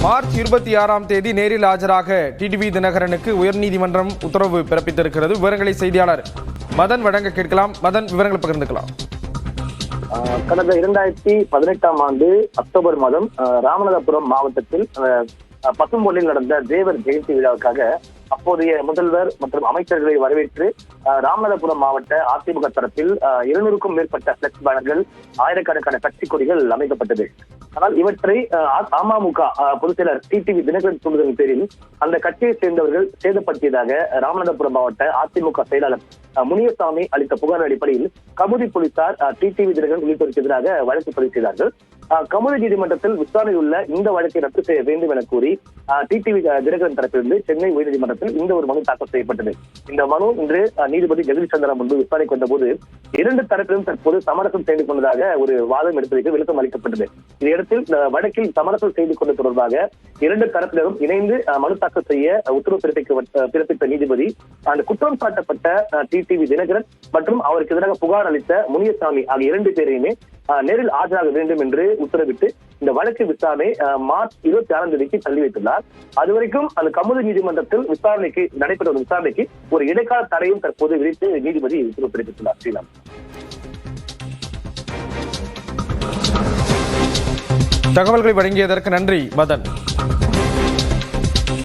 March 26ஆம் தேதி நேரில் ஆஜராக டிடிவி தினகரனுக்கு உயர்நீதிமன்றம் உத்தரவு பிறப்பித்திருக்கிறது. விவரங்களை செய்தியாளர் மதன் வழங்க கேட்கலாம். மதன், விவரங்களை பகிர்ந்துக்கலாம். கடந்த 2018ஆம் ஆண்டு அக்டோபர் மாதம் ராமநாதபுரம் மாவட்டத்தில் பசும்பொன்னில் நடந்த தேவர் ஜெயந்தி விழாவுக்காக அப்போதைய முதல்வர் மற்றும் அமைச்சர்களை வரவேற்று ராமநாதபுரம் மாவட்ட அதிமுக தரப்பில் 200க்கும் மேற்பட்ட பிளக்ஸ் பேனர்கள், ஆயிரக்கணக்கான கட்சி கொடிகள் அமைக்கப்பட்டது. ஆனால் இவற்றை அமமுக பொதுச் செயலர் டிடிவி தினகரன் தூண்டுதலின் பேரில் அந்த கட்சியை சேர்ந்தவர்கள் சேதப்படுத்தியதாக ராமநாதபுரம் மாவட்ட அதிமுக செயலாளர் முனியசாமி அளித்த புகார் அடிப்படையில் கமுதி போலீசார் டிடிவி தினகரன் உள்ளிட்டோருக்கு எதிராக வழக்கு பதிவு செய்தார்கள். கமுதி நீதிமன்றத்தில் விசாரணையில் உள்ள இந்த வழக்கை ரத்து செய்ய வேண்டும் என கூறி டிடிவி தினகரன் தரப்பிலிருந்து சென்னை உயர்நீதிமன்றத்தில் இந்த ஒரு மனு தாக்கல் செய்யப்பட்டது. இந்த மனு இன்று நீதிபதி ஜெகதீஷ் சந்திரா முன்பு விசாரணைக்கு வந்தபோது 2 தரப்பிலும் தற்போது சமரசம் செய்து கொண்டதாக ஒரு வாதம் எடுப்பதற்கு விளக்கம் அளிக்கப்பட்டது. இதையடுத்து இந்த வழக்கில் சமரசம் செய்து கொண்ட தொடர்பாக 2 தரப்பினரும் இணைந்து மனு தாக்கல் செய்ய உத்தரவு பிறப்பித்த நீதிபதி அந்த குற்றம் சாட்டப்பட்ட டிடிவி தினகரன் மற்றும் அவருக்கு எதிராக புகார் அளித்த முனியசாமி ஆகிய 2 பேரையுமே நேரில் ஆஜராக வேண்டும் என்று உத்தரவிட்டு இந்த வழக்கு விசாரணை மார்ச் 26ஆம் தேதிக்கு தள்ளி வைத்துள்ளார். அதுவரைக்கும் அந்த கமுதி நீதிமன்றத்தில் நடைபெற்ற விசாரணைக்கு ஒரு இடைக்கால தடையும் தற்போது விதித்து நீதிபதி உத்தரவு பிறப்பித்துள்ளார். ஸ்ரீராம், தகவல்களை வழங்கியதற்கு நன்றி மதன்.